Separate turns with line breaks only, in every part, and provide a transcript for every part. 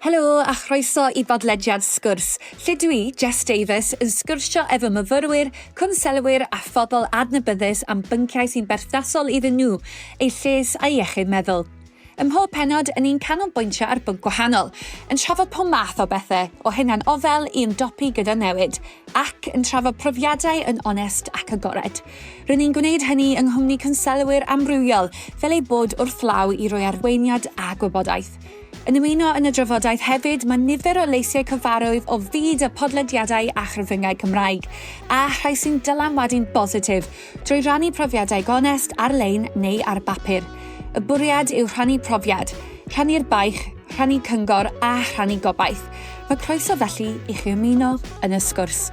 Helo a chroeso I bodlediad Sgwrs, lle dwi, Jess Davies, yn sgwrsio efo myfyrwyr, cwnselwyr a phobl adnabyddus am bynciau sy'n berthnasol iddyn nhw, eu lles a iechyd meddwl. Ym mhob pennod, yn ni'n canolbwyntio ar bwnc gwahanol, yn trafod pob math o bethau, o hunanofal I ymdopi gyda newid, ac yn trafod profiadau yn onest ac agored. Rydyn ni'n gwneud hynny yng nghwmni cwnselwyr amrywiol, fel ei bod wrth law I roi arweiniad a gwybodaeth. Yn ymuno yn y drafodaeth hefyd, mae nifer o leisiau cyfarwydd o fyd y podlediadau a chryfyngau Cymraeg, a rhai sy'n dylanwadu'n bositif, drwy rannu profiadau gonest ar-lein neu ar bapur. Y bwriad yw rhannu profiad, rhannu'r baich, rhannu cyngor a rhannu gobaith. Mae croeso felly I chi ymuno yn y sgwrs.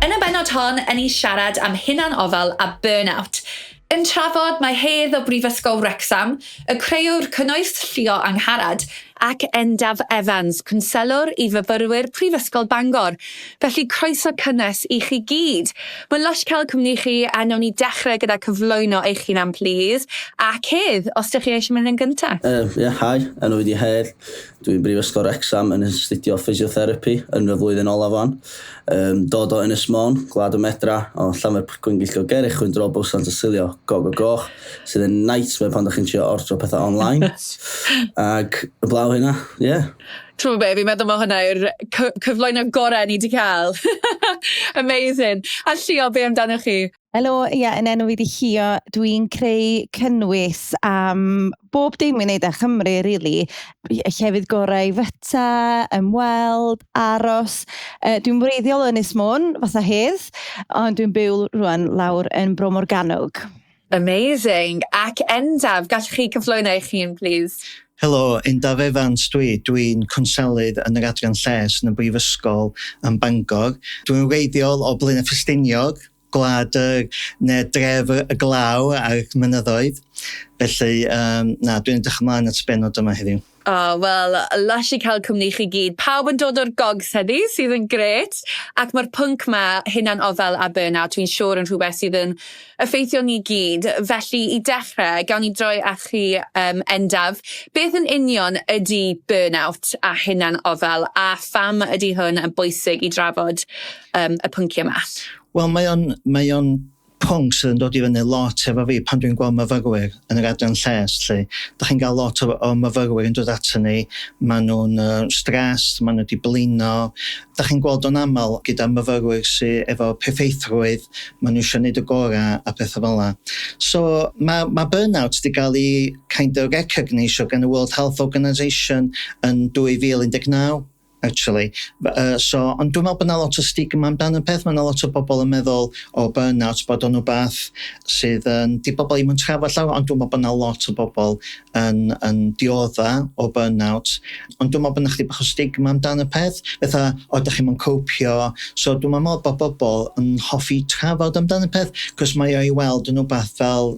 Yn y bennod hon, yn ni siarad am hunanofal a burnout. Yn trafod mae hedd o Mhrifysgol Wrecsam, y creuwr cynnwys Llio Angharad, ac Endaf Evans, cwnselwr I fyfyrwyr Mhrifysgol Bangor. Felly croeso cynnes I chi gyd. Mae'n lush cael cwmni chi a nawn ni dechrau gyda cyflwyno eich hunan please. Ac hedd, os ydych chi eisiau mynd yn gyntaf.
Hi, enw fi di Hedd. Dwi'n Mhrifysgol Wrecsam yn astudio physiotherapy yn y flwyddyn olaf fan. Dod o Ynys Môn, Gwlad y Medra, o Llamer Pwrgwyn Gillio Gerich, chwy'n dro bwysant y silio goch, sydd yn nightmare pan ydych chi'n trio ordro pethau online. Ac y blaw hynna,
Trwy be, fi'n meddwl mae hwnna yw'r cyflwyno gorau ni wedi cael. Amazing. A Llio, be amdano chi?
Helo, yn enw fi di Llio, dwi'n creu cynnwys am bob dim i'n neud â Chymru, really. Llefydd gorau I fyta, ymweld, aros. Dwi'n wreiddiol yn Ynys Môn, fatha hedd, ond dwi'n byw rwan lawr yn Bro Morgannwg.
Amazing. Ac Endaf, gallwch chi cyflwyno eich hun, please?
Helo, Endaf Evans dwi'n cwnselydd yn yr adran lles yn y Mhrifysgol yn Bangor. Dwi'n wreiddiol o Blaenau Ffestiniog, gwlad neu dref y glaw a'r mynyddoedd. Felly, dwi'n edrych ymlaen at Pennod yma heddiw.
Wel, lush I cael cwmni chi gyd. Pawb yn dod o'r gogs heddi, sydd yn gret. Ac mae'r pwnc ma, hunanofal a burnout, dwi'n siŵr yn rhywbeth sydd yn effeithio ni gyd. Felly, I dechrau, gawn ni droi â chi Endaf. Beth yn union ydy burnout a hunanofal, a pham ydy hwn yn bwysig I drafod y pwnciau yma?
Wel, mae o'n pwnc sydd yn dod I fyny lot efo fi pan dwi'n gweld myfyrwyr yn yr adran lles, lle da chi'n cael lot o myfyrwyr yn dod ato ni, maen nhw'n stres, maen nhw wedi blino, da chi'n gweld o'n aml gyda myfyrwyr sydd efo perffeithrwydd, maen nhw eisiau gwneud y gorau a pethau fel yna. So mae burnout wedi cael ei kind of recognisio gan y World Health Organisation yn 2019. Actually. Ond dwi'n meddwl bod yna lot o stigma amdano peth. Mae yna lot o bobl yn meddwl o burnout bod o'n rhywbeth sydd di bobl ddim yn trafod llawer, ond dwi'n meddwl bod yna lot o bobl yn diodda o burnout. Ond dwi'n meddwl bod yna chdi bach o stigma amdano peth. Fetha, ydych chi'n copio. So dwi'n meddwl bod bobl yn hoffi trafod amdano peth, cos mae o'i weld yn rhywbeth fel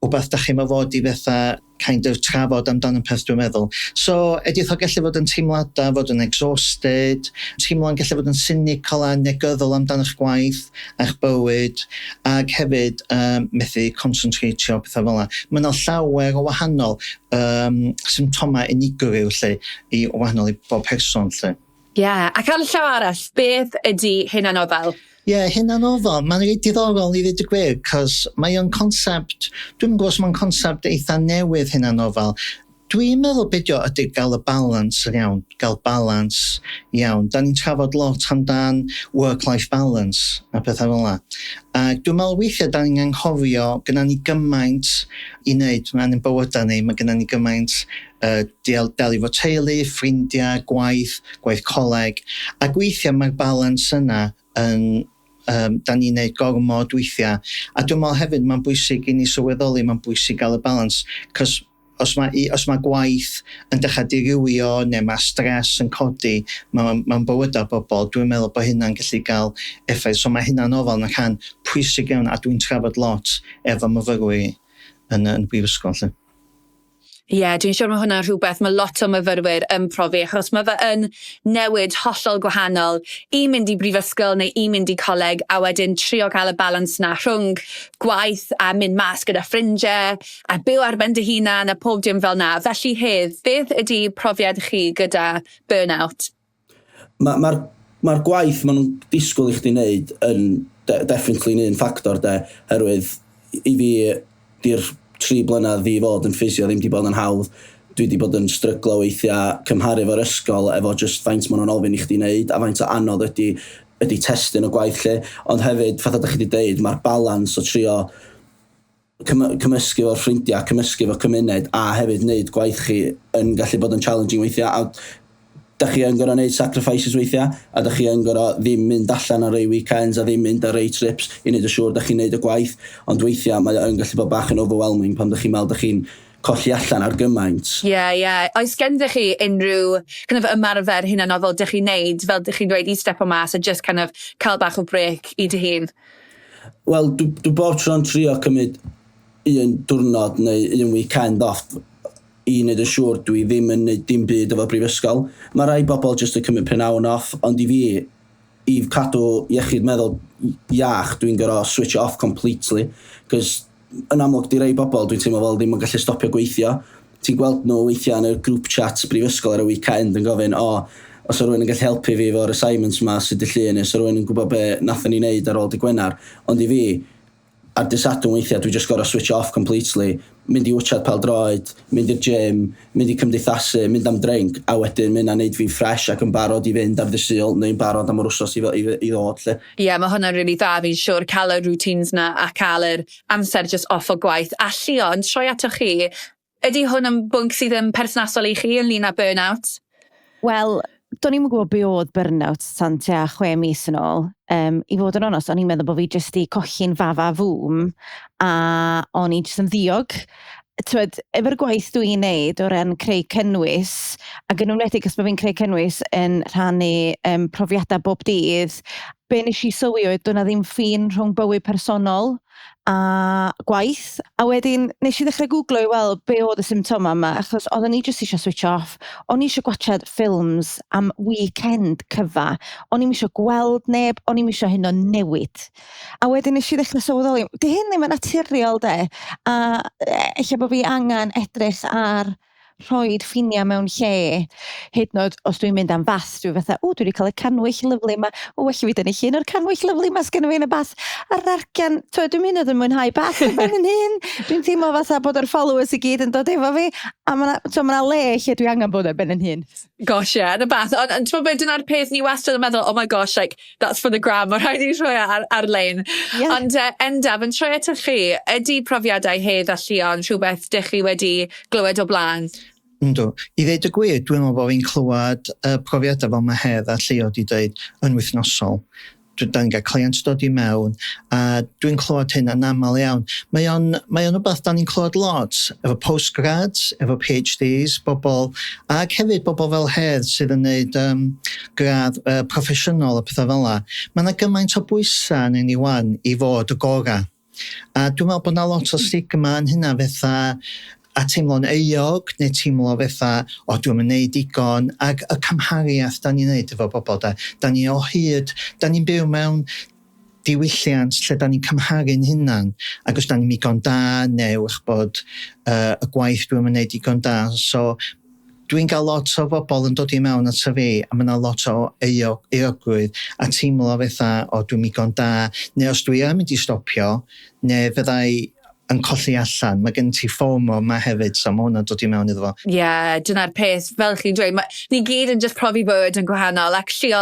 rhywbeth da chi'n fod I fetha kind of trafod amdano'n peth dwi'n meddwl. So, edrych o gallu fod yn teimladau, fod yn exhausted, teimlo'n gallu fod yn cynical a negyddol amdano'ch gwaith, a'ch bywyd, ac hefyd methu concentratio pethau fel yna. Mae yna llawer o wahanol symptomau unigryw lle, I wahanol I bob person lle.
Ac ar y llaw arall, beth ydy hunanofal?
Hunanofal, mae'n rhaid diddorol I ddweud y gwir, cos mae o'n concept, dwi'n gwybod os mae'n concept eitha newydd hunanofal. Dwi'n meddwl beth ydy gael y balans iawn, gael balans iawn. Da ni'n trafod lot amdan work-life balance a pethau fel yna. Ac dwi'n meddwl weithiau da ni'n anghofio, gyda ni gymaint I wneud, mae'n ein bywydau ni, mae gyda ni gymaint delu fo teulu, ffrindiau, gwaith coleg. Ac weithiau mae'r balans yna yn da ni'n neud gormod weithiau. A dwi'n meddwl hefyd mae'n bwysig I ni sylweddoli, mae'n bwysig gael y balans, cos os mae gwaith yn dechrau dirywio neu mae stres yn codi, mae'n bywydau bobl, dwi'n meddwl bod hynna'n gallu gael effaith. So mae hynna'n ofal yn rhan pwysig iawn a dwi'n trafod lot efo myfyrwyr yn brifysgol.
Dwi'n siŵr mae hwnna'n rhywbeth mae lot o myfyrwyr yn profi, achos mae fe yn newid hollol gwahanol i mynd i brifysgol neu i mynd i coleg, a wedyn trio cael y balans na rhwng gwaith a mynd mas gyda ffrindiau, a byw ar ben dy hunan a pob dim fel na. Felly Hedd, beth ydy profiad chi gyda burnout?
Mae'r gwaith maen nhw'n disgwyl i chdi wneud yn definitely un ffactor herwydd i fi di'r 3 blynedd i fod yn ffisio ddim wedi bod yn hawdd. Dwi wedi bod yn stryglo weithiau cymharu fo'r ysgol efo just faint maen nhw'n ofyn i chdi wneud a faint o anodd ydy testyn o gwaith lle. Ond hefyd, fath ydych chi wedi deud, mae'r balans o trio cymysgu fo'r ffrindiau, cymysgu fo'r cymuned a hefyd wneud gwaith chi yn gallu bod yn challenging weithiau. A dych chi yn gorau wneud sacrifices weithiau, a dych chi yn gorau ddim mynd allan ar rei weekends a ddim mynd ar rei trips i wneud y siŵr dych chi'n wneud y gwaith, ond weithiau mae yn gallu bod bach yn overwhelming pan dych chi'n meddwl dych chi'n colli allan ar gymaint.
Oes gendych chi unrhyw ymarfer hunanofal dych chi'n neud, fel dych chi'n dweud i step o mas a just cael bach o break i dy hun?
Wel, dwi bob tro'n trio cymryd un diwrnod neu un weekend off i wneud yn siŵr dwi ddim yn wneud dim byd efo brifysgol. Mae rai bobl jyst yn cymryd prynawn off, ond i fi, i cadw iechyd meddwl iach, dwi'n gorau switch off completely. Cos yn amlwg di rai bobl dwi'n teimlo fel ddim yn gallu stopio gweithio. Ti'n gweld nhw weithiau yn y group chats brifysgol ar y weekend yn gofyn, os o rwy'n yn gallu helpu fi efo'r assignments ma sydd y llun, os o rwy'n yn gwybod be nathon ni wneud ar ôl dy Gwener. Ond i fi, ar dysadwn weithiau, dwi just gorau switch off completely, mynd i wtsiad pêl-droed, mynd i'r gym, mynd i cymdeithasu, mynd am drink, a wedyn mynd a wneud fi fresh ac yn barod i fynd ar ddysil, neu'n barod am yr wsos i ddod.
Mae hwnna'n really dda, fi'n siŵr cael y routines na a cael yr amser just off o gwaith. A Llio, yn troi ato chi, ydy hwn yn bwnc sydd yn perthnasol i chi yn lun â burnout?
Wel, do'n i'n gwybod be oedd burnout tan tua 6 mis yn ôl. I fod yn onest, o'n i'n meddwl bod fi jyst i colli'n fafa fwm a o'n i jyst yn ddiog. Efo'r gwaith dwi'n neud o ran creu cynnwys, ac yn ymwneud os bod fi'n creu cynnwys yn rhannu profiadau bob dydd, be nes i sylwi oedd do'n na ddim ffin rhwng bywyd personol a gwaith. A wedyn, nes i ddechrau googlo i weld be oedd y symptoma yma, achos oedden ni jyst eisiau switch off. O'n i eisiau gwachod ffilms am weekend cyfa. O'n i'm eisiau gweld neb, o'n i'm eisiau hyn o newid. A wedyn nes i ddechrau sylweddoli, di hyn ddim yn naturiol de. A eich bod fi angen edrych ar rhoi'r ffiniau mewn lle, hyd nod os dwi'n mynd am bath, dwi fatha, dwi wedi cael y canwyll lyflu yma, well i fi dynnu llun o'r canwyll lyflu yma sgynnu fi yn y bath, a'r argan, dwi'n mynd yn mwynhau bath yn ben yn hyn, dwi'n teimlo fatha bod yr followers i gyd yn dod efo fi, a mae'na le lle dwi angen bod yn ben yn hyn.
Gosh, yn y bath, ond ti'n meddwl dyna'r peth ni wastad yn meddwl, oh my gosh, that's for the gram, mae'n rhaid i rhoi ar-lein. Ond Endaf, yn troi ato chi, ydy profiadau Hedd a Llio yn rhywbeth dych chi wedi glywed o blaen?
Yndw. I ddeud y gwir, dwi'n meddwl bod fi'n clywed profiadau fel mae Hedd a Llio wedi dweud yn wythnosol. Da ni'n cael client dod i mewn, a dwi'n clywed hyn yn aml iawn. Mae o'n rhywbeth da ni'n clywed lot, efo postgrads, efo PhDs, bobl, ac hefyd bobl fel Hedd sydd yn gwneud gradd proffesiynol a pethau fel yna. Mae yna gymaint o bwysau yn ni wan i fod y gorau. A dwi'n meddwl bod yna lot o stigma yn hynna fetha a teimlo'n euog, neu teimlo fetha, dwi'n gwneud digon, ac y cymhariaeth da ni'n gwneud efo bobl da. Da ni o hyd, da ni'n byw mewn diwylliant lle da ni'n cymharu'n hunan, ac os da ni'n digon da, neu eich bod y gwaith dwi'n gwneud digon da. So, dwi'n cael lot o bobl yn dod i mewn at fi, a mae yna lot o euogrwydd, a teimlo fetha, dwi'n digon da, neu os dwi yn mynd i stopio, neu fyddai yn colli allan, mae gen ti FOMO ma hefyd, so mae hwnna'n dod i mewn iddo fo.
Dyna'r peth, fel chi'n dweud, ni gyd yn just profi bywyd yn gwahanol, ac Llio,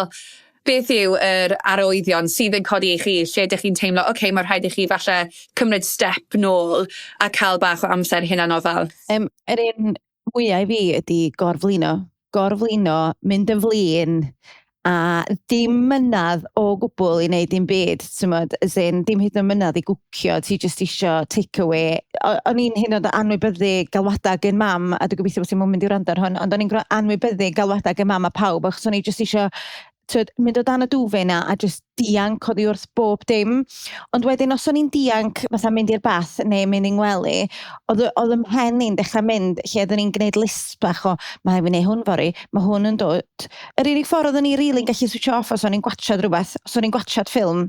beth yw yr arwyddion sydd yn codi i chi, lle ydych chi'n teimlo, mae rhaid i chi falle cymryd step nôl a cael bach o amser hunanofal?
Yr un mwyaf i fi ydy gorflino, mynd yn flin, a dim mynadd o gwbl i wneud dim byd, dim hyd yn mynadd i gwcio, ti just isio take away. O'n i'n hyn o anwybyddu galwadag yn mam, a dwi'n gobeithio bod ti'n mynd i wrando ar hwn, ond o'n i'n anwybyddu galwadag yn mam a pawb, achos o'n i just isio mynd o dan y dwfe na a just dianc oddi wrth bob dim. Ond wedyn, os o'n i'n dianc, fatha mynd i'r bath neu mynd i'n gwely, oedd ym mhen i'n dechrau mynd, lle oedden ni'n gwneud list bach o, mae fi'n neud hwn fori, mae hwn yn dod. Yr unig ffordd oedden ni rili'n gallu switch off os o'n i'n gwachad rhywbeth, os o'n i'n gwachad ffilm.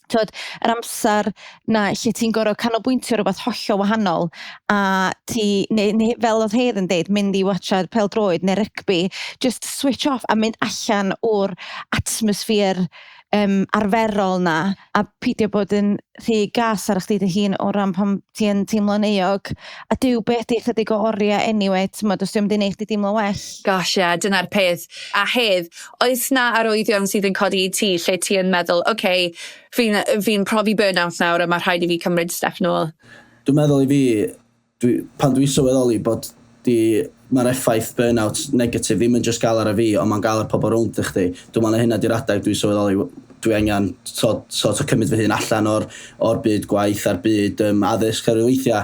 Yr amser na lle ti'n gorfod canolbwyntio rhywbeth hollol wahanol a neu fel oedd Hedd yn deud, mynd i watchad pêl-droed neu rygbi, just switch off a mynd allan o'r atmosffer arferol na a peidio bod yn rhy gas ar chdi dy hun o ran pam ti'n teimlo'n euog a dyw beth di chydig o oriau anyway, os dwi'n mynd i neud chdi deimlo well.
Gosh, dyna'r peth. A Hedd, oes na arwyddion sydd yn codi i ti lle ti yn meddwl, okay, fi'n profi burnout nawr a mae rhaid i fi cymryd step nôl?
Dwi'n meddwl i fi, pan dwi'n sylweddoli bod mae'r effaith burnout negatif ddim yn just gael ar y fi, ond mae'n gael ar pobl rownd i chdi. Dwi'n meddwl hynna di'r adeg dwi'n sylweddoli, dwi angen sort o cymryd fy hun allan o'r byd gwaith a'r byd addysg ar y weithiau.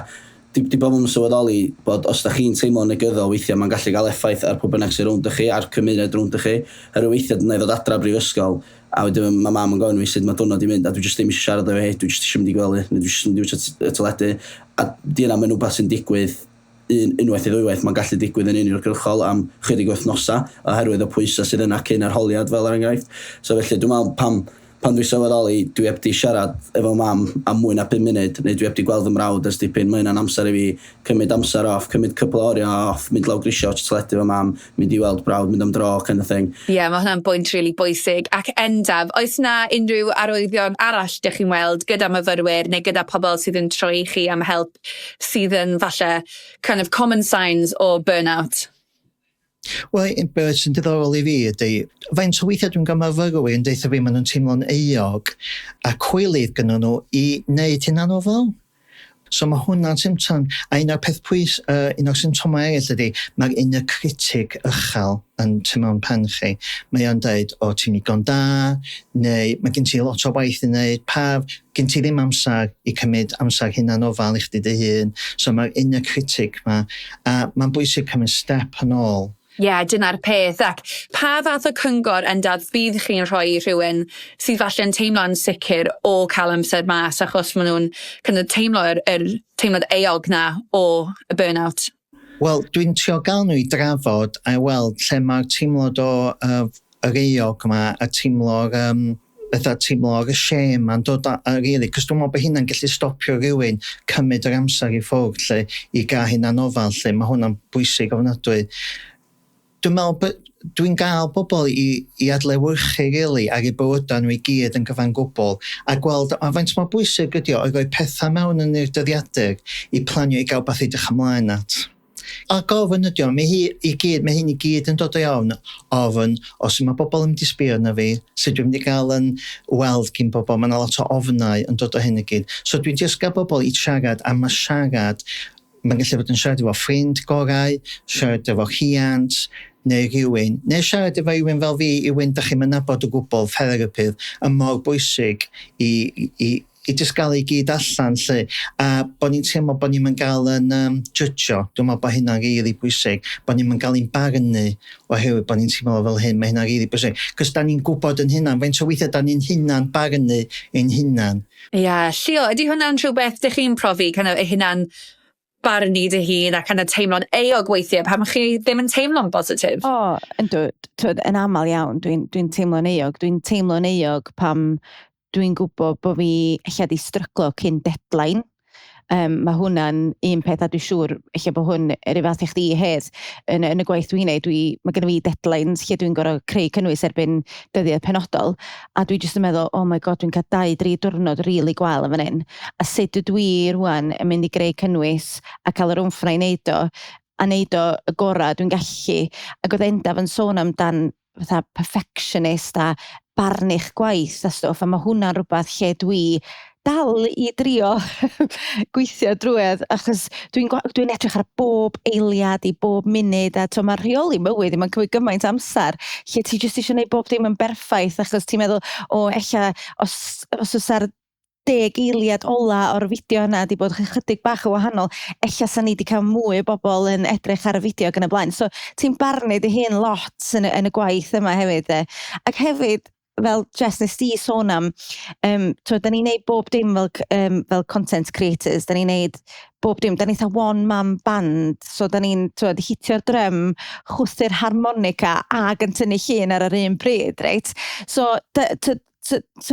Di bobl yn sylweddoli bod os da chi'n teimlo'n negyddol weithiau, mae'n gallu gael effaith ar pwy bynnag sy'n rownd i chi, ar cymuned rownd i chi. Ar y weithiau, dyna i ddod adra Mhrifysgol, a wedyn mae mam yn gofyn fi sut mae diwrnod i mynd, a dwi jyst ddim eisiau siarad efo hi, dwi jyst eisiau mynd i gwely, neu dwi jyst yn mynd i teledu, a di yna mae'n rhywbeth sy'n digwydd unwaith i ddwywaith, mae'n gallu digwydd yn uniongyrchol am chydig wythnosa oherwydd y pwysau sydd yna cyn arholiad fel ar enghraifft. So felly, dwi'n meddwl pan dwi'n sylweddoli, dwi heb di siarad efo mam am mwy na 5 munud, neu dwi heb di gweld fy mrawd ers dipyn, mae hynna'n amser i fi cymryd amser off, cymryd cwpl o oriau off, mynd lawr grisio, teledu efo mam, mynd i weld brawd, mynd am dro, kind of thing.
Mae hwnna'n bwynt really bwysig. Ac Endaf, oes na unrhyw arwyddion arall dych chi'n weld gyda myfyrwyr neu gyda pobl sydd yn troi chi am help sydd yn falle kind of common signs o burnout?
Wel, beth sy'n diddorol i fi ydy, faint o weithiau dwi'n gael myfyrwyr yn deitha fi maen nhw'n teimlo'n euog a cwylydd gyda nhw i wneud hunanofal. So mae hwnna'n symptom. A un o'r symptomau eraill ydy, mae'r inner critic uchel yn mewn pen chi. Mae o'n dweud, ti'n ddigon da, neu mae gen ti lot o waith i wneud, gen ti ddim amser i cymryd amser hunanofal i chdi dy hun. So mae'r inner critic ma, a mae'n bwysig cymryd step yn ôl.
Dyna'r peth. Ac pa fath o cyngor Endaf bydd chi'n rhoi i rhywun sydd falle'n teimlo'n sicr o cael amser mas achos maen nhw'n teimlo'r teimlad euog na o y burnout?
Wel, dwi'n trio gael nhw i drafod a weld lle mae'r teimlad yr euog yma a teimlo'r y shame ma'n dod ar rili, cos dwi'n meddwl bod hynna'n gallu stopio rhywun cymryd yr amser i ffwrdd lle i gael hunanofal lle, mae hwnna'n bwysig ofnadwy. Dwi'n meddwl, dwi'n gael bobl i adlewyrchu rili ar eu bywydau nhw i gyd yn gyfan gwbl a gweld, a faint mor bwysig ydi o, i roi pethau mewn yn i'r dyddiadur i planio i gael beth i ddechrau ymlaen at. A gofyn ydi o, mae hyn i gyd yn dod o iawn ofyn, os mae bobl yn mynd i sbio na fi, sut dwi'n mynd i gael yn weld gyn bobl, mae'n lot o ofnau yn dod o hyn i gyd. So dwi'n just gael bobl i siarad, a mae siarad, mae'n gallu bod yn siarad efo ffrind gorau, siarad efo rhiant, neu rhywun, neu siarad efo rhywun fel fi, rhywun da chi'n nabod o gwbl, therapydd, yn mor bwysig i jyst gael ei gyd allan lle, a bod ni'n teimlo bod ni'n gael yn judgio, dwi'n meddwl bod hynna'n rili bwysig, bod ni'n gael ein barnu oherwydd bod ni'n teimlo fel hyn, mae hynna'n rili bwysig, cos da ni'n gwybod yn hynna'n, faint o weithiau da ni'n hunan barnu ein hunan.
Llio, ydy hwnna'n rhywbeth dych chi'n profi, y hunan barnu dy hun a teimlo'n euog weithiau pam chi ddim yn teimlo'n positif?
Yn aml iawn, dwi'n teimlo'n euog. Dwi'n teimlo'n euog pam dwi'n gwybod bod fi eich di stryglo cyn deadline. Mae hwnna'n un peth a dwi'n siŵr eich bod hwn yr fath i chdi Hedd yn y gwaith dwi'n neud. Mae gen i fi deadlines lle dwi'n gorfod creu cynnwys erbyn dyddiau penodol a dwi jyst yn meddwl, oh my god, dwi'n cael 2-3 diwrnod rili gwael yn fan hyn. A sut ydw i rwan yn mynd i greu cynnwys a cael yr wmffra i neud o a neud o y gorau dwi'n gallu. Ac oedd Endaf yn sôn amdan fatha perfectionist a barnu'ch gwaith a stwff, a mae hwnna'n rhywbeth lle dwi dal i drio gweithio drwedd, achos dwi'n edrych ar bob eiliad i bob munud, a mae rheoli bywyd, mae'n cymryd gymaint amser, lle ti jyst eisiau gwneud bob dim yn berffaith, achos ti'n meddwl, eich os oes ar 10 eiliad ola o'r fideo yna di bod chydig bach o wahanol, ella sa ni di cael mwy o bobl yn edrych ar y fideo gan y blaen. So, ti'n barnu dy hun lot yn y gwaith yma hefyd. Ac hefyd, fel Jess nes di sôn am, da ni'n neud bob dim fel content creators, da ni'n neud bob dim, da ni'n one-man band, so da ni'n hitio'r drym, chwthu'r harmonica ac yn tynnu llun ar yr un pryd, right? So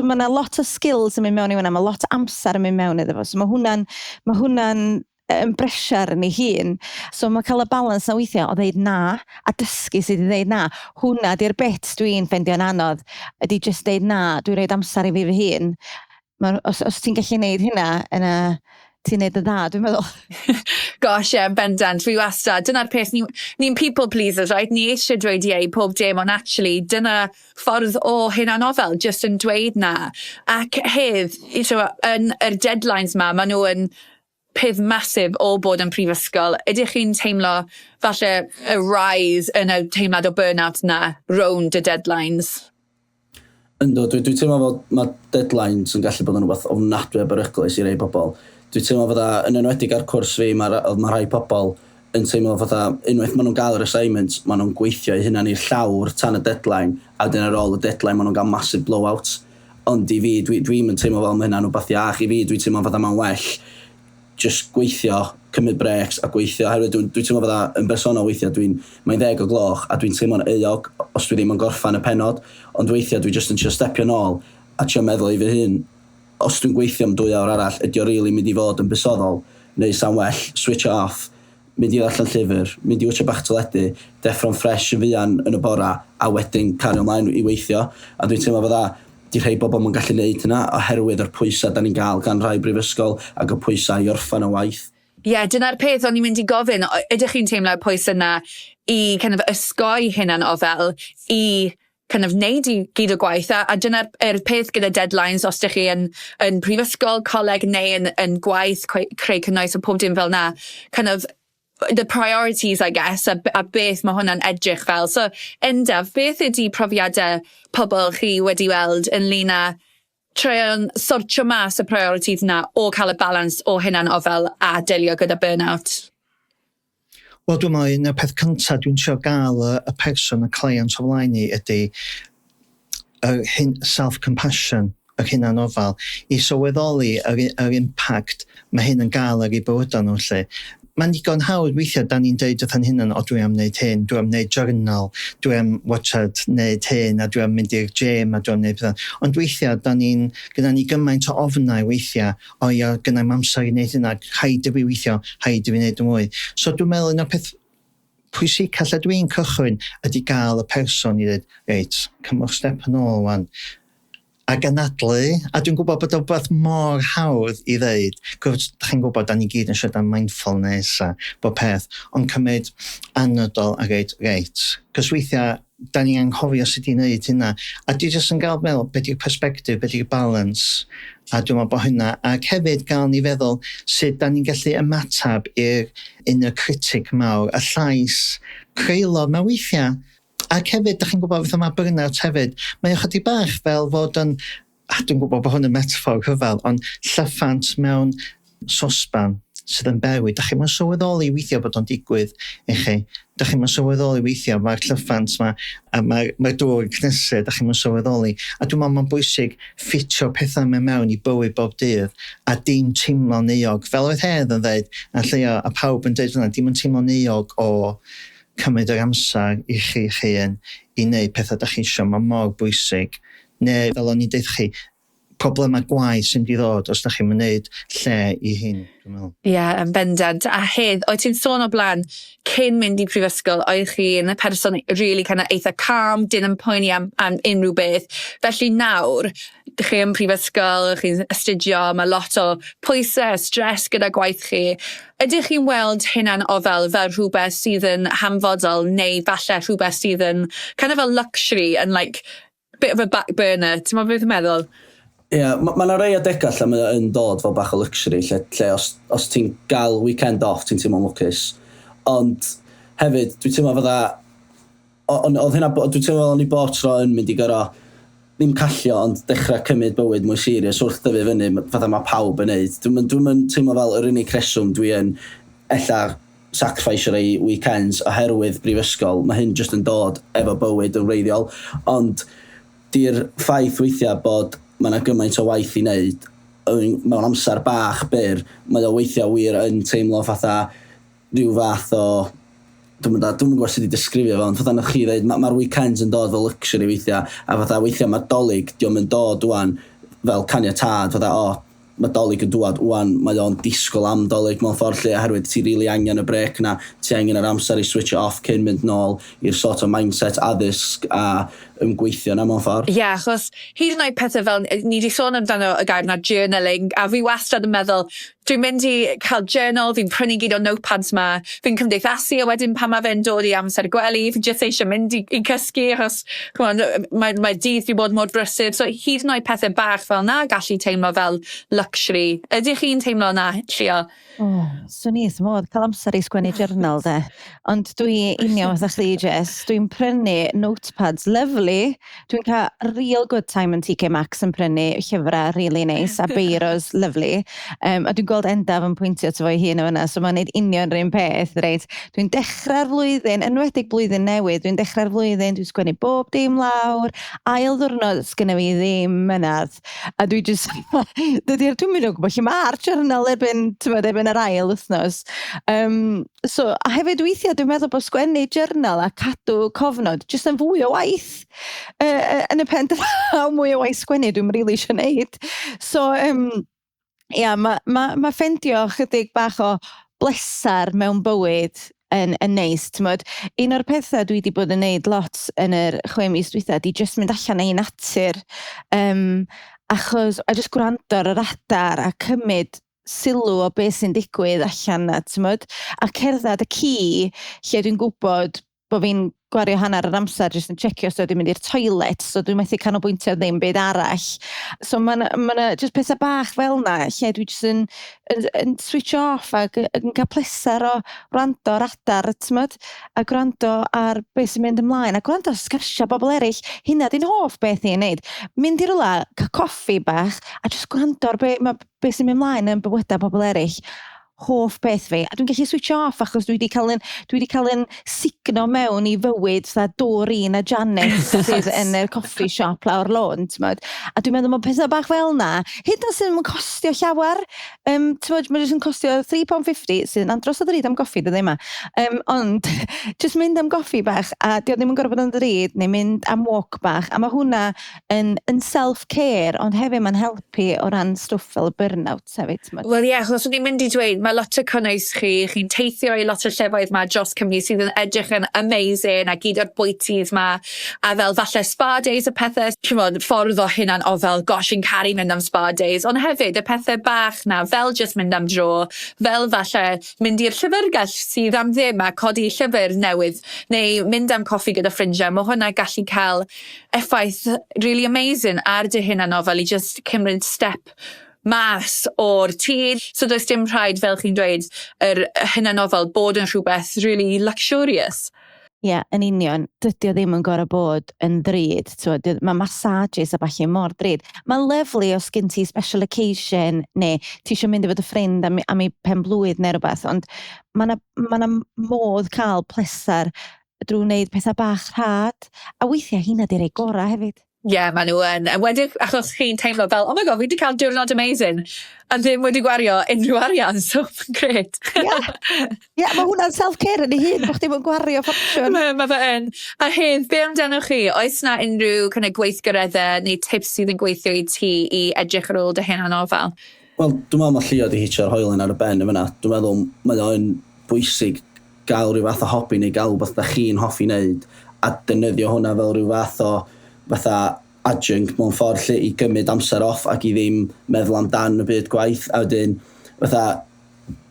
mae yna lot o skills yn mynd mewn i hwnna, mae lot o amser yn mynd mewn iddo fo, so mae hwnna'n yn bresar yn ei hun. So mae cael y balans na weithiau o ddeud na, a dysgu sydd i ddeud na. Hwna di'r bit dwi'n ffendio'n anodd, ydy just deud na, dwi'n rhaid amser i fi fy hun. Os ti'n gallu neud hynna, ti'n neud y dda, dwi'n meddwl.
Gosh, bendant, fi wastad. Dyna'r peth, ni'n people pleasers, right? Ni eisiau dweud ie pob dim, ond actually, dyna ffordd o hunanofal, just yn dweud na. Ac hedd, yn yr deadlines ma, maen nhw yn peth masif o bod yn prifysgol. Ydych chi'n teimlo falle y rise yn y teimlad o burnout na rownd y deadlines?
Ynddo, dwi'n teimlo fod mae deadlines yn gallu bod yn rhywbeth ofnadwy a beryglus i rei pobl. Dwi'n teimlo fod yn enwedig ar cwrs fi, mae rhai pobl yn teimlo fod unwaith maen nhw'n gael yr assignments, maen nhw'n gweithio i hynna'n i'r llawr tan y deadline, a wedyn ar ôl y deadline maen nhw'n gael massive blowouts. Ond i fi, dwi'n teimlo fel mae hynna'n rhywbeth iach i fi, dwi'n teimlo fod mae'n well just gweithio, cymryd breaks a gweithio, oherwydd dwi'n teimlo fod yn personol weithio, mae'n 10 o gloch a dwi'n teimlo'n euog os dwi ddim yn gorffan y pennod, ond weithio dwi just yn trio stepio nôl a trio meddwl i fy hun, os dwi'n gweithio am 2 awr arall, ydy o really mynd i fod yn besoddol, neu sa'n well, switch off, mynd i ddarllen llyfr, mynd i wytio bach teledu, deffro'n fresh yn fuan yn y bora, a wedyn cario ymlaen i weithio, a dwi'n teimlo fod di rhai bobl ma'n gallu neud hynna oherwydd o'r pwysau da ni'n gael gan rhai brifysgol ac y pwysau i orffan y waith.
Dyna'r peth o'n i'n mynd i gofyn, ydych chi'n teimlo'r pwysau yna i kind of ysgoi hunanofal, i kind of neud i gyd o gwaith, a dyna'r peth gyda deadlines os ydych chi yn prifysgol, coleg neu yn gwaith, creu cynnwys o pob dim fel na, kind of the priorities, I guess, a beth mae hwnna'n edrych fel. So, Endaf, beth ydy profiadau pobl chi wedi weld yn luna treu'n sortio mas y priorities yna o cael y balans o hunanofal a delio gyda burnout?
Wel, dwi'n meddwl, y peth cyntaf dwi'n trio gael y person, y client o flaen ni ydy self-compassion, yr hunanofal, i sylweddoli yr impact mae hyn yn gael ar ei bywydau nhw, lle. Mae'n digon hawdd weithiau, da ni'n deud wrth hyn o dwi am wneud hyn, dwi am wneud journal, dwi am watchad wneud hyn, a dwi am mynd i'r gym, a dwi am wneud pethau. Ond weithiau, gyda ni gymaint o ofnau weithiau, gyda ni'n amser i wneud hynna, haid i fi weithio, haid i fi wneud yn mwy. So dwi'n meddwl, un o'r peth pwysig lle dwi'n cychwyn ydy gael y person i ddweud, reit, cymwch step yn ôl wan. Ac anadlu, a dwi'n gwybod bod o'n beth mor hawdd i ddeud, gwrs, chi'n gwybod, da ni gyd yn siarad am mindfulness a bod peth, ond cymryd anadol a reit. Cos weithiau, da ni anghofio sut i wneud hynna, a di jyst yn gael meddwl, beth yw'r perspective, beth yw'r balance, a dwi'n meddwl bod hynna, ac hefyd gael ni feddwl sut da ni'n gallu ymatab i'r inner critic mawr, y llais creulod mae weithiau. Ac hefyd, da chi'n gwybod beth yma burnout hefyd, mae ychydig bach fel fod yn, dwi'n gwybod bod hwn yn metafor hyfel, ond llyffant mewn sosban sydd yn bywyd. Da chi'n sylweddoli weithio bod o'n digwydd i chi. Da chi'n sylweddoli weithio mae'r llyffant yma, a mae'r dŵr yn cnesu, da chi'n sylweddoli. A dwi'n meddwl mae'n bwysig ffitio pethau mewn i bywyd bob dydd, a dim teimlo'n euog. Fel oedd Hedd yn dweud, a Llio, a pawb yn dweud hwnna, dim yn teimlo'n euog o cymryd yr amser i chi hun i wneud pethau da chi eisiau, mae mor bwysig. Neu, fel o'n i'n deud chi, problemau gwaith sy'n di ddod os da chi'n wneud lle i hyn, dwi'n meddwl.
Yn bendant. A Hedd, oedd ti'n sôn o blaen, cyn mynd i prifysgol, oedd chi'n person really kind of eitha calm, dyn yn poeni am unrhyw beth. Felly nawr, chi yn prifysgol, chi'n astudio, mae lot o pwysau, stress gyda gwaith chi. Ydych chi'n weld hunanofal fel rhywbeth sydd yn hanfodol, neu falle rhywbeth sydd yn kind of a luxury and like bit of a back burner? Ti'n meddwl beth yn meddwl?
Mae yna rei adegau lle mae yn dod fel bach o luxury, lle os ti'n gael weekend off, ti'n teimlo'n lwcus. Ond hefyd, dwi'n teimlo fydda, dwi'n teimlo o'n i bob tro yn mynd i gyrra ddim callio, ond dechrau cymryd bywyd mwy serious wrth dyfu fyny, fatha mae pawb yn neud. Dwi'n teimlo fel yr unig reswm dwi yn ella sacrifice rei weekends oherwydd brifysgol. Mae hyn jyst yn dod efo bywyd yn wreiddiol, ond di'r ffaith weithiau bod mae yna gymaint o waith i wneud mewn amser bach byr, mae o weithiau wir yn teimlo fatha rhyw fath o dwi'n gwybod sut i disgrifio fo, ond fatha na chi dweud, mae'r weekends yn dod fel luxury weithiau, a fatha weithiau mae dolyg, diolch yn dod wan fel caniatad, fatha mae dolyg yn dŵad wan, mae o'n disgwyl am dolyg mewn ffordd lle, oherwydd ti rili angen y brec na, ti angen yr amser i switch off cyn mynd nôl i'r sort of mindset addysg a gweithio na mewn ffordd.
Ie, achos hyd yn oed pethau fel, ni wedi sôn amdano y gair na journaling, a fi wastad yn meddwl, dwi'n mynd i cael journal, fi'n prynu gyd o notepads ma, fi'n cymdeithasu, a wedyn pan mae fe'n dod i amser gwely, fi'n jyst eisiau mynd i cysgu, achos mae dydd fi bod mor brysur, so hyd yn oed pethau bach fel na gallu teimlo fel luxury. Ydych chi'n teimlo na, Llio?
Swn i modd cael amser i sgwennu journal de, ond dwi union fatha chdi Jess, dwi'n prynu notepads lyflu, dwi'n cael real good time yn TK Maxx yn prynu llyfrau really nice a beiros lyflu, a dwi'n gweld Endaf yn pwyntio to fo'i hun o hynna, so mae'n neud union rhywun peth, reit? Dwi'n dechrau'r flwyddyn, enwedig blwyddyn newydd, dwi'n dechrau'r flwyddyn, dwi'n sgwennu bob dim lawr, ail ddiwrnod sgynna fi ddim mynadd, a dwi'n just, dwi'n mynd o gwybod lle mae'r journal erbyn yr ail wythnos. So, a hefyd weithiau dwi'n meddwl bod sgwennu journal a cadw cofnod jyst yn fwy o waith yn y pen draw, mwy o waith sgwennu dwi'n rili eisiau neud. So, mae ffendio chydig bach o blesar mewn bywyd yn neis, un o'r pethau dwi wedi bod yn neud lot yn yr 6 mis dwytha, di jyst mynd allan i natur, achos a jyst gwrando ar yr adar a cymryd sylw o beth sy'n digwydd allan na, a cerdded y ci lle dwi'n gwybod bod fi'n gwario hanner yr amser jyst yn checio os dwi'n mynd i'r toilet, so dwi'n methu canolbwyntio ddim byd arall. So mae'n jyst pethau bach fel na, lle dwi jyst yn switch off ac yn cael pleser o gwrando ar adar, a gwrando ar beth sy'n mynd ymlaen, a gwrando ar sgyrsiau bobl eraill, hynna di'n hoff beth i'n neud. Mynd i rwla, cael coffi bach, a jyst gwrando ar beth sy'n mynd ymlaen yn bywydau bobl eraill. Hoff beth fi, a dwi'n gallu switch off achos dwi wedi cael yn signo mewn i fywyd Doreen a Janet sydd yn y coffee shop lawr lôn, a dwi'n meddwl mae pethau bach fel na, hyd yn sy'n costio llawer, mae jyst yn costio £3.50 sydd yn andros o ddrud am goffi dyddi yma, ond jyst mynd am goffi bach a di o ddim yn gorfod bod yn ddrud neu mynd am walk bach, a mae hwnna yn self-care, ond hefyd mae'n helpu o ran stwff fel burnout hefyd.
Wel ie, achos o'n i'n mynd i dweud, mae lot o cynnwys chi'n teithio i lot o llefoedd ma dros Cymru sydd yn edrych yn amazing a gyd o'r bwytydd ma a fel falle spa days y pethau, ffordd o hunanofal, gosh, yn caru mynd am spa days, ond hefyd y pethau bach na fel just mynd am dro, fel falle mynd i'r llyfrgell sydd am ddim a codi llyfr newydd neu mynd am coffi gyda ffrindiau, mae hwnna gallu cael effaith really amazing ar dy hunanofal i just cymryd step mas o'r tŷ. So does dim rhaid, fel chi'n dweud, yr hunanofal bod yn rhywbeth really luxurious.
Ie, yn union. Dydy o ddim yn gorau bod yn ddrud. Mae massages a falle mor ddrud. Mae'n lyflu os gen ti special occasion neu ti eisiau mynd i fod y ffrind am ei pen blwydd neu rhywbeth, ond mae'n modd cael plesar drwy wneud pethau bach rhad, a weithiau hynna di'r ei gorau hefyd.
Ie, maen nhw yn. Wedyn, achos chi'n teimlo fel, oh my god, fi wedi cael diwrnod amazing, a ddim wedi gwario unrhyw arian, so great.
Ie, mae hwnna'n self-care yn ei hun, bod chdi'n gwario ffacsiwn.
Mae fe yn. A hedd, be amdano chi? Oes na unrhyw gweithgareddau neu tips sydd yn gweithio i ti i edrych ar ôl dy hunanofal?
Wel, dwi'n meddwl mae Llio wedi hitio'r hoelen ar y ben yma. Dwi'n meddwl mae o'n bwysig gael rhyw fath o hobi neu gael beth da chi'n hoffi wneud a defnyddio hwnna fel rhyw fath o fatha adjunct mewn ffordd lle i gymryd amser off ac i ddim meddwl amdan y byd gwaith, a wedyn fatha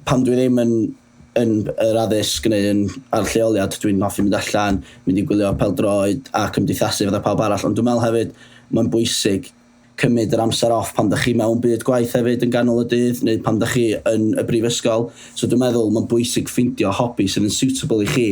pan dwi ddim yn yr addysg neu ar lleoliad, dwi'n hoffi mynd allan, mynd i gwylio pêl-droed a cymdeithasu fatha pawb arall, ond dwi'n meddwl hefyd mae'n bwysig cymryd yr amser off pan da chi mewn byd gwaith hefyd yn ganol y dydd neu pan da chi yn y brifysgol, so dwi'n meddwl mae'n bwysig ffeindio hobi sydd yn suitable i chi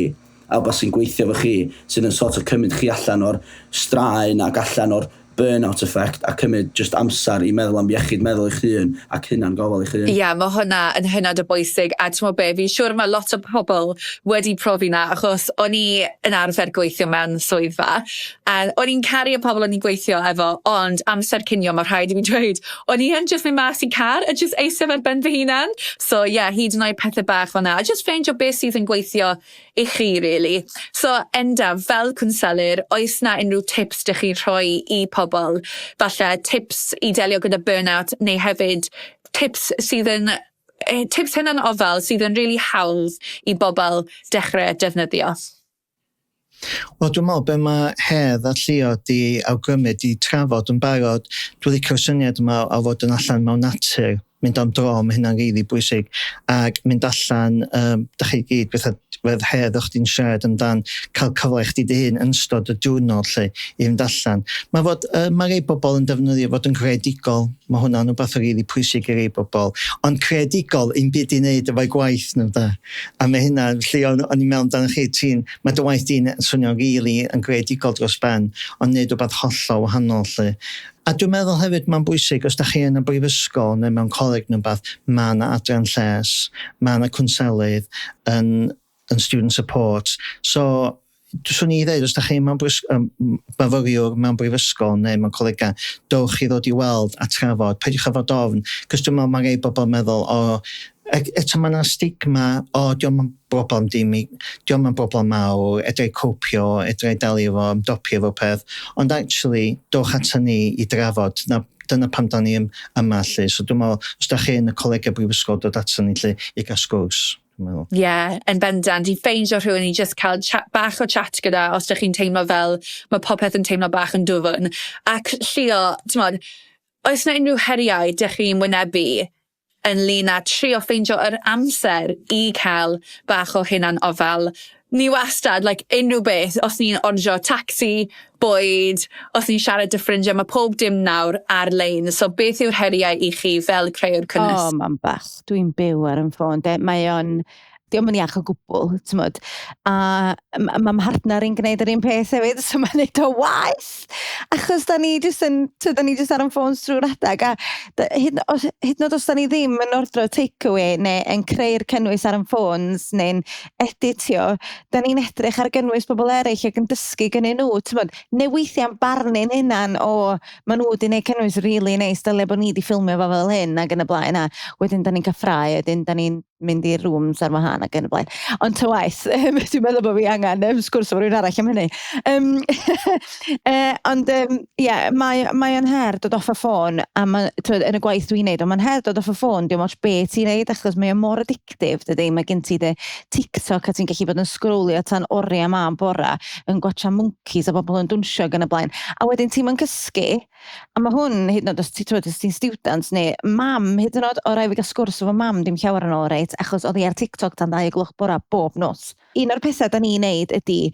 a beth sy'n gweithio fo chi, sydd yn sort of cymryd chi allan o'r straen ac allan o'r burnout effect a cymryd just amser i meddwl am iechyd meddwl eich hun ac hynna'n gofal eich hun.
Ie, mae hwnna yn hynod o bwysig a ti'n be, fi'n siŵr mae lot o pobl wedi profi na achos o'n i yn arfer gweithio mewn swyddfa a o'n i'n caru y pobl o'n i'n gweithio efo ond amser cinio mae rhaid i fi dweud o'n i yn just mynd mas i car a just eistedd ar ben fy hunan. So hyd yn oed pethau bach fan'na a just ffeindio beth sydd yn gweithio i chi, really. So, Endaf, fel cwnselwr, oes na unrhyw tips dych chi'n rhoi i pobl? Falle tips i delio gyda burnout, neu hefyd tips sydd yn tips hunanofal sydd yn really hawdd i bobl dechrau defnyddio?
Wel, dwi'n meddwl be mae Hedd a Llio di awgrymu di trafod yn barod. Dwi'n licio'r syniad yma o fod yn allan mewn natur, mynd am dro, mae hynna'n rili bwysig, ac mynd allan, da chi gyd, beth oedd Hedd o'ch di'n siarad amdan, cael cyfle chdi dy hun yn ystod y diwrnod lle i fynd allan. Mae rei bobl yn defnyddio fod yn creadigol, mae hwnna'n rhywbeth o rili pwysig i rei bobl, ond creadigol un byd i wneud efo'i gwaith nhw da. A mae hynna, Llio, o'n i'n meddwl dan chi, mae dy waith di'n swnio rili yn creadigol dros ben, ond wneud rhywbeth hollol wahanol lle. A dwi'n meddwl hefyd mae'n bwysig os da chi yn y brifysgol neu mewn coleg neu beth, mae yna adran lles, mae yna cwnselydd yn student support. So, swn i ddweud, os da chi mewn myfyriwr mewn brifysgol neu mewn colega, dowch chi ddod i weld a trafod, peidiwch â fod ofn, cos dwi'n meddwl mae rei bobl meddwl, eto mae yna stigma, diolch yn broblem diolch yn broblem mawr, edrych copio, edrych delio fo, ymdopio fo peth, ond actually, dowch at ni i drafod, dyna pam da ni yma lle, so dwi'n meddwl, os da chi yn y colega brifysgol dod at ni lle i gael sgwrs.
Yn bendant, i ffeindio rhywun i just cael bach o chat gyda os ydych chi'n teimlo fel mae popeth yn teimlo bach yn dwfn. Ac Llio, oes na unrhyw heriau ydych chi'n wynebu ynglyn â trio ffeindio yr amser i cael bach o hunanofal? Ni wastad, unrhyw beth, os ni'n ordio taxi, bwyd, os ni'n siarad dy ffrindiau, mae pob dim nawr ar-lein. So beth yw'r heriau i chi fel creu'r cynnes?
Mae'n bach. Dwi'n byw ar yn ffôn. Mae o'n... Diolch yn iach o gwbl, tymod. A mae mhartner yn gwneud yr un peth hefyd, so mae'n neud o waith. Achos da ni jyst ar yn ffôn drwy'r adeg. A hyd yn oed os da ni ddim yn ordro takeaway neu yn creu'r cynnwys ar yn ffôns neu'n editio, da ni'n edrych ar gynnwys bobl eraill ac yn dysgu gynnyn nhw. Tymod, neu weithiau'n barnu'n hunan maen nhw wedi gwneud cynnwys really neis, dyle bod ni wedi ffilmio fo fel hyn ac yn y blaen. A wedyn da ni'n cael ffrau, wedyn da ni'n mynd i'r rooms ar wahan ac yn y blaen. Ond ta waith, dwi'n meddwl bod fi angen sgwrs o rhywun arall am hynny. Mae o'n her dod off y ffôn, a yn y gwaith dwi'n neud, ond mae'n her dod off y ffôn, dwi'n moch beth ti'n neud, achos mae o'n mor addictif, dydy, mae gen ti dy TikTok a ti'n gallu bod yn sgrwlio tan oriau ma yn bora, yn gwatcha monkeys a bobl yn dwnsio ac yn y blaen. A wedyn ti'n ma'n cysgu, a mae hwn, hyd yn oed, os ti'n student, neu mam, hyd yn oed, o rai fi gael sgwrs o fo mam, dim llawer yn ôl reit, achos oedd hi ar TikTok tan 2:00 bora bob nos. Un o'r pethau da ni'n neud ydy,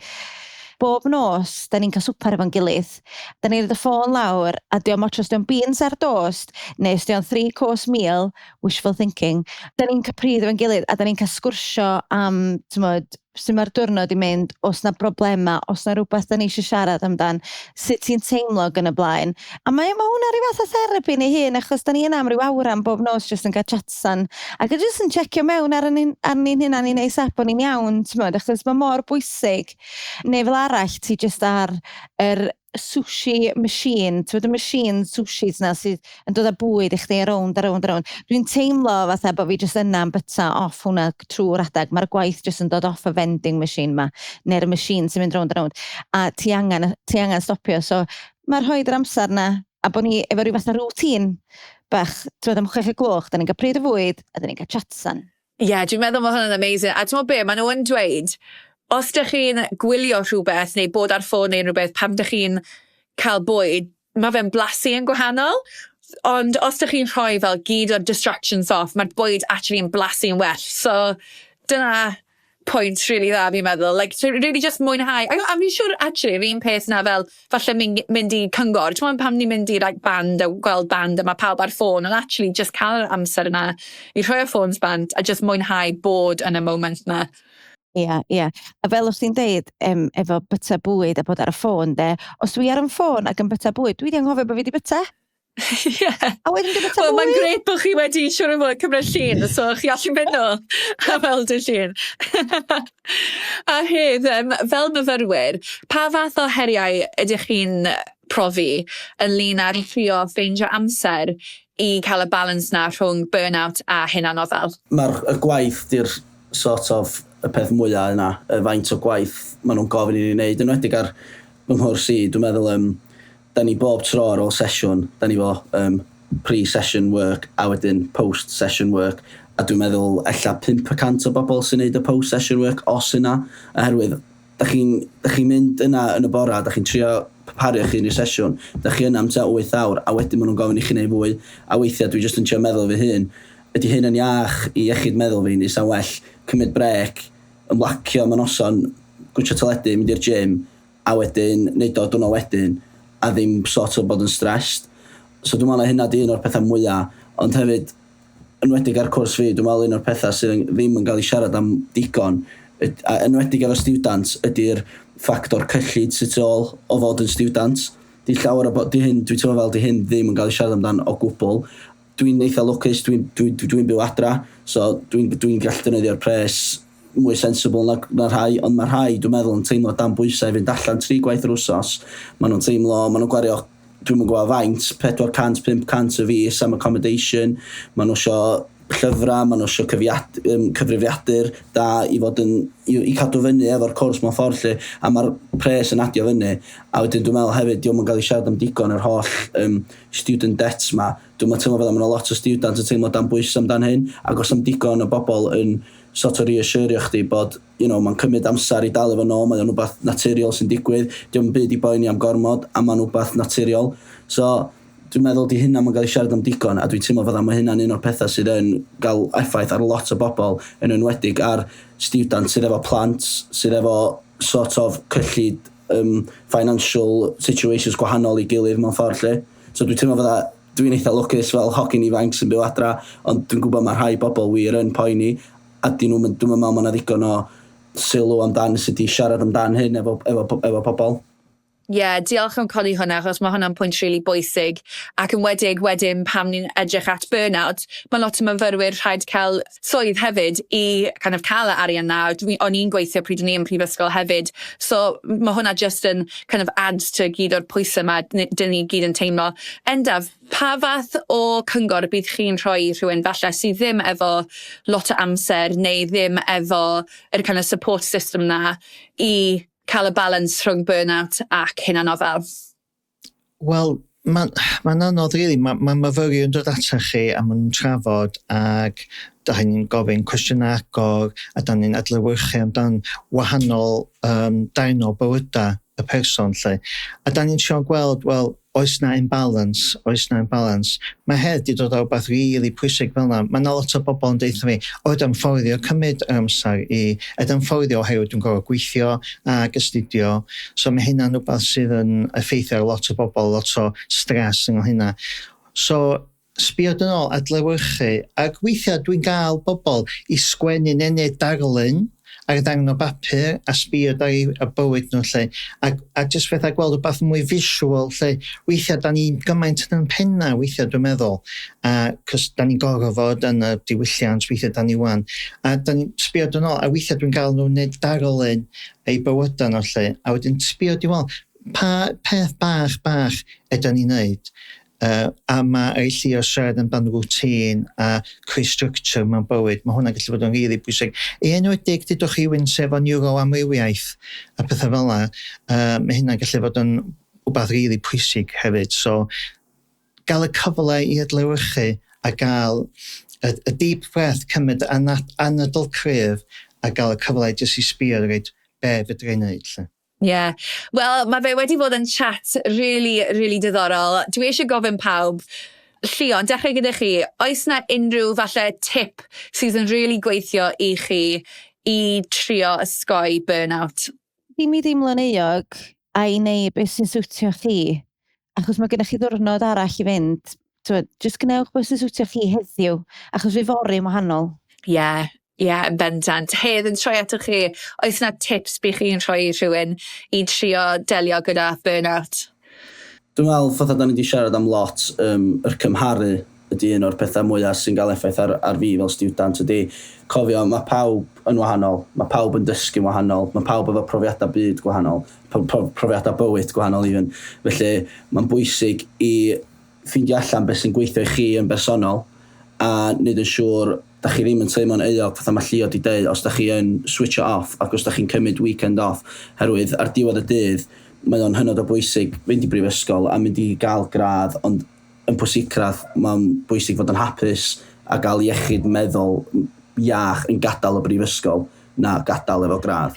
bob nos, da ni'n cael swper efo'n gilydd. Da ni'n rhaid y ffôn lawr, a diolch os diolch beans ar dost, neu os diolch 3-course meal, wishful thinking, da ni'n cael pryd efo'n gilydd, a da ni'n cael sgwrsio am, sy'n mae'r diwrnod i mynd, os na broblema, os na rhywbeth da ni eisiau siarad amdan, sut ti'n teimlo gan y blaen. A mae hwnna rhyw fath o therapi ni hun, achos da ni yna am ryw awr am bob nos jyst yn cael chatsan, ac yn jyst yn checio mewn ar ni'n hynna'n ni'n neud sap o'n ni'n iawn, achos mae mor bwysig. Neu fel arall, ti jyst ar yr sushi machine, y machine sushis na sydd yn dod â bwyd i chdi around. Dwi'n teimlo fatha bod fi jyst yna yn byta off hwnna trwy'r adeg. Mae'r gwaith jyst yn dod off y vending machine ma, neu'r machine sy'n mynd round. A ti angen stopio. So mae'r rhoid yr amser na, a bod ni efo rhyw fath o routine bach, am 6:00, da ni'n cael pryd o fwyd, a da ni'n cael chatsan.
Dwi'n meddwl mae hwnna'n amazing. A ti'n meddwl be, maen nhw yn dweud, os ydych chi'n gwylio rhywbeth neu bod ar ffôn neu rhywbeth, pam ydych chi'n cael bwyd, mae fe'n blasu yn gwahanol. Ond os ydych chi'n rhoi fel gyd o'r distractions off, mae'r bwyd actually yn blasu yn well. So, dyna pwynt really dda fi'n meddwl. Really just mwynhau. A fi'n siŵr actually, fi'n peth na fel, falle mynd i cyngor. Ti'n meddwl pam ni'n mynd i band, a gweld band, a mae pawb ar ffôn, ond actually just cael yr amser yna i rhoi y ffôns band, a just mwynhau bod yn y moment na.
Ia. A fel o'ch ti'n deud, efo byta bwyd a bod ar y ffôn, os dwi ar y ffôn ac yn byta bwyd, dwi di anghofio bod fi di byta. A wedyn di byta bwyd.
Mae'n greit bod chi wedi siwr o fod cymryd llun, so chi allu mynd nôl a weld y llun. A hedd, fel myfyrwyr, pa fath o heriau ydych chi'n profi ynglyn â'r trio ffeindio amser i cael y balans na rhwng burnout a hunanofal?
Mae'r gwaith di'r sort of y peth mwyaf yna, y faint o gwaith maen nhw'n gofyn i ni wneud. Yn wedi ar fy nghwrs i, dwi'n meddwl, da ni bob tro ar ôl sesiwn, da ni fo pre-session work a wedyn post-session work, a dwi'n meddwl ella 5% o bobl sy'n neud y post-session work os yna, oherwydd da chi'n mynd yna yn y bora, da chi'n trio pario chi yn y sesiwn, da chi yna am tua 8 awr, a wedyn maen nhw'n gofyn i chi wneud fwy, a weithiau dwi jyst yn trio meddwl fy hun, ydy hyn yn iach i iechyd meddwl fi, ni sa'n well cymryd brec, ymlacio am y noson, gwtio teledu, mynd i'r gym, a wedyn neud o dwrnod wedyn, a ddim sort of bod yn stressed. So dwi'n meddwl hynna di un o'r pethau mwyaf, ond hefyd, enwedig ar cwrs fi, dwi'n meddwl un o'r pethau sydd ddim yn cael ei siarad am digon, a enwedig efo students, ydy'r ffactor cyllid sydd ôl o fod yn students. Di llawer o bod, dwi'n teimlo fel di hyn ddim yn cael ei siarad amdan o gwbl. Dwi'n eitha lwcus, dwi'n byw adra, so dwi'n gallu defnyddio'r pres mwy sensible na rhai, ond mae rhai, dwi'n meddwl, yn teimlo dan bwysau fynd allan 3 gwaith yr wsos. Maen nhw'n teimlo, maen nhw'n gwario, dwi'n mynd gwybod faint, 400, 500 y fis am accommodation, maen nhw isio llyfrau, maen nhw isio cyfrifiadur da i fod yn, i cadw fyny efo'r cwrs mewn ffordd lle, a mae'r pres yn adio fyny, a wedyn dwi'n meddwl hefyd, diolch yn cael ei siarad am digon yr holl student debts ma, dwi'n teimlo fod am lot o students yn teimlo dan bwys amdan hyn, ac os am digon o bobl yn sort of reassurio chdi bod, mae'n cymryd amser i dal efo nôl, mae'n rhywbeth naturiol sy'n digwydd, diolch yn byd i boeni am gormod, a mae'n rhywbeth naturiol. So, dwi'n meddwl di hynna mae'n cael ei siarad am digon, a dwi'n teimlo fod am hynna'n un o'r pethau sydd yn cael effaith ar lot o bobl, yn enwedig ar students sydd efo plant, sydd efo sort of cyllid financial situations gwahanol i gilydd mewn ffordd lle. So dwi'n teimlo fod dwi'n eitha lwcus fel hogyn ifanc sy'n byw adra, ond dwi'n gwybod mae rhai bobl wir yn poeni, a dwi'n meddwl mae yna ddigon o sylw amdan sydd wedi siarad amdan hyn efo pobl.
Diolch am codi hwnna, achos mae hwnna'n pwynt really bwysig. Ac yn wedyn pam ni'n edrych at burnout, mae lot o myfyrwyr rhaid cael swydd hefyd i kind of cael y arian na. O'n i'n gweithio pryd o'n i yn prifysgol hefyd. So mae hwnna just yn kind of adds to gyd o'r pwysau yma, dyn ni gyd yn teimlo. Endaf, pa fath o cyngor bydd chi'n rhoi rhywun falle sydd ddim efo lot o amser neu ddim efo yr kind of support system na i cael y balans rhwng burnout ac hunanofal?
Wel, mae'n anodd rili. Mae myfyriwr yn dod ata chi a maen nhw'n trafod ac da ni'n gofyn cwestiynau agor a da ni'n adlewyrchu amdan wahanol dain o bywydau y person lle. A da ni'n siarad gweld, wel, oes na imbalance. Mae hedd di dod o rhywbeth really pwysig fel yna. Mae yna lot o bobl yn deitha fi, oed am fforddio cymryd amser ed am fforddio oherwydd dwi'n gorfod gweithio ac astudio. So mae hynna'n rhywbeth sydd yn effeithio lot o bobl, lot o stress yn hynna. So, sbio dyn ôl adlewyrchu, ac weithiau dwi'n gael bobl i sgwennu neu darlun ar ddarn o bapur a sbio dar y bywyd nhw lle. A jyst fethau gweld rhywbeth mwy visual lle. Weithiau da ni'n gymaint yn penna, weithiau dwi'n meddwl. Cos da ni'n gorfod fod yn y diwylliant, weithiau da ni wan. A da ni'n sbio dyn ôl, a weithiau dwi'n gael nhw'n neud darlun ei bywydau nhw lle. A wedyn sbio di weld, pa peth bach ydyn ni'n neud. A mae Llio siarad yn ban rŵtín a creu structure mewn bywyd. Mae hwnna'n gallu bod yn rili bwysig. Enwedig dydwch chi wyn sef o neuroamrywiaeth a pethau fel yna. Mae hynna'n gallu bod yn rhywbeth rili pwysig hefyd. So, gael y cyfle i adlewyrchu a gael y deep breath, cymryd anadl cryf a gael y cyfle jyst i sbio a reid be fydra i wneud lle.
Wel, mae fe wedi bod yn chat really diddorol. Dwi eisiau gofyn pawb, Llio, dechrau gyda chi, oes na unrhyw falle tip sydd yn really gweithio i chi i trio ysgoi burnout?
Dim i ddimlo'n euog a i wneud beth sy'n siwtio chi. Achos mae gennych chi ddwrnod arall i fynd. Just gwnewch beth sy'n siwtio chi heddiw. Achos fe fory'n wahanol.
Yn bendant. Hedd, yn troi ato chi, oes yna tips bych chi'n rhoi i rhywun i trio delio gyda burnout?
Dwi'n meddwl, fatha da ni wedi siarad am lot, yr cymharu ydy un o'r pethau mwyaf sy'n cael effaith ar fi fel student ydy. Cofio, mae pawb yn wahanol, mae pawb yn dysgu'n wahanol, mae pawb efo profiadau byd gwahanol, profiadau bywyd gwahanol even. Felly, mae'n bwysig i ffeindio allan beth sy'n gweithio i chi yn personol a wneud yn siŵr da chi ddim yn teimlo'n euog fatha mae Llio wedi dweud os da chi yn switch off ac os da chi'n cymryd weekend off herwydd ar diwedd y dydd mae o'n hynod o bwysig fynd i brifysgol a mynd i gael gradd ond yn pwysicrwydd mae'n bwysig fod yn hapus a gael iechyd meddwl iach yn gadael y brifysgol na gadael efo gradd.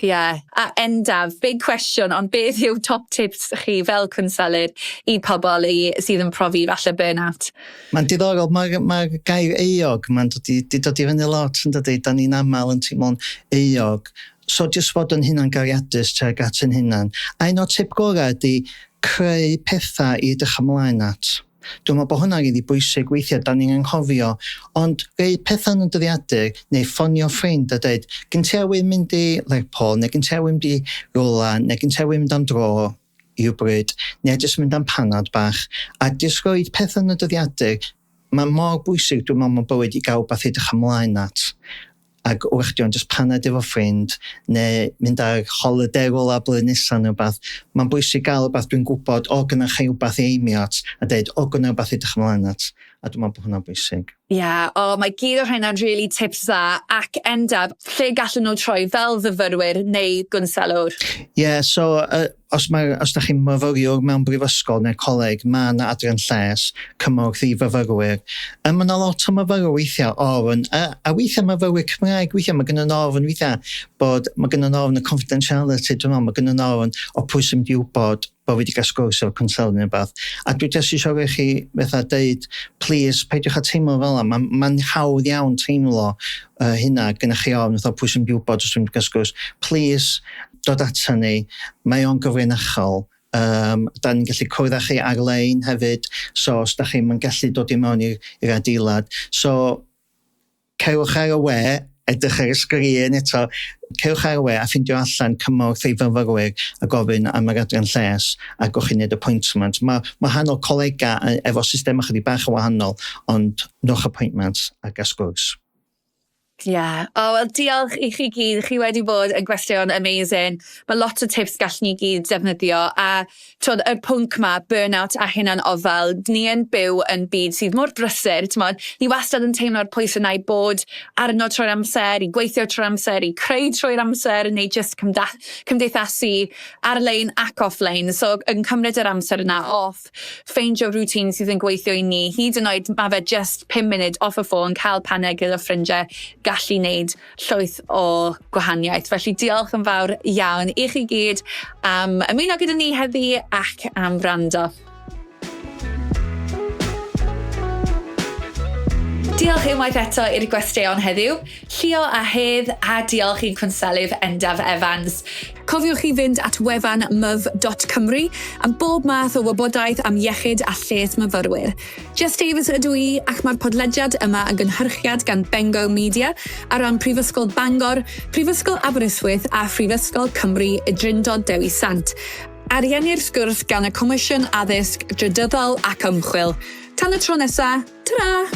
A Endaf, big question, ond beth yw top tips chi fel cwnselydd i pobl sydd yn profi falle burnout?
Mae'n diddorol, mae'r gair euog, mae'n dod i fyny lot yn dydy, da ni'n aml yn teimlo'n euog. So jyst fod yn hunan gariadus tuag at yn hunan. A un o tip gorau ydy creu pethau i edrych ymlaen at. Dwi'n meddwl bod hwnna'n rili bwysig weithiau, da ni'n anghofio, ond rei pethau yn y dyddiadur, neu ffonio ffrind a dweud, gyn ti awyn mynd i Lerpol, neu gyn ti awyn mynd i rola, neu gyn ti awyn mynd am dro yw'r, neu jyst mynd am panad bach, a jyst rhoi pethau yn y dyddiadur, mae mor bwysig dwi'n meddwl mae'n bywyd i gael beth i edrych ymlaen at. Ac wrth di'n just paned efo ffrind, neu mynd ar holiday rola blwyddyn nesaf neu beth. Mae'n bwysig gael rhywbeth dwi'n gwybod, o gynnach chi rhywbeth i eimio at, a dweud, o gynnach rhywbeth i edrych ymlaen at. A dwi'n meddwl bod hwnna'n bwysig.
Mae gyd o hynna'n really tips dda. Ac Endaf, lle gallwn nhw troi fel fyfyrwyr neu gwnselywr?
So os da chi'n myfyriwr mewn brifysgol neu coleg, mae yna adran lles, cymorth i fyfyrwyr. Mae yna lot o myfyrwyr weithiau ofn, a weithiau myfyrwyr Cymraeg, weithiau mae gynnyn ofn weithiau bod mae gynnyn ofn y confidentiality, dwi'n meddwl, mae gynnyn ofn o pwy sy'n di wybod bod wedi gael sgwrs o'r consel neu beth. A dwi jyst eisiau rhaid chi fatha deud, please, peidiwch â teimlo fel yna. Mae'n hawdd iawn teimlo hynna gynnach chi ofn, pwy sy'n di wybod os dwi'n gael sgwrs. Please, dod ata ni, mae o'n gyfrinachol. Da ni'n gallu cwrdd â chi ar-lein hefyd, so os da chi'n gallu dod i mewn i'r adeilad. So, cewch ar y we, edrych ar y sgrin eto, cewch ar y we a ffindio allan cymorth ei fyfyrwyr a gofyn am yr adran lles a gowch chi wneud appointment. Mae wahanol colega efo system chydig bach o wahanol, ond nwch appointments a gael sgwrs.
Wel, diolch i chi gyd. Chi wedi bod yn gwestiwn amazing. Mae lot o tips gallwn ni gyd defnyddio. A y pwnc ma, burnout a hunanofal, ni yn byw yn byd sydd mor brysur. Ni wastad yn teimlo'r pwys yna i bod arno trwy'r amser, i gweithio trwy'r amser, i creu trwy'r amser, neu just cymdeithasu ar-lein ac off-lein. So, yn cymryd yr amser yna off, ffeindio routine sydd yn gweithio i ni. Hyd yn oed, mae fe just 5 munud off y ffôn, cael paned gyda ffrindiau, gallu wneud llwyth o gwahaniaeth. Felly diolch yn fawr iawn i chi gyd am ymuno gyda ni heddi ac am wrando. Diolch unwaith eto i'r gwesteion heddiw. Llio a Hedd a diolch i'n cwnselydd Endaf Evans. Cofiwch chi fynd at wefan myf.cymru am bob math o wybodaeth am iechyd a lles myfyrwyr. Just Davies ydw i ac mae'r podlediad yma yn gynhyrchiad gan Bengo Media ar ran Mhrifysgol Bangor, Prifysgol Aberystwyth a Phrifysgol Cymru y Drindod Dewi Sant. Ariennir sgwrs gan y Comisiwn Addysg Drydyddol ac Ymchwil. Tan y tro nesa, ta-ra!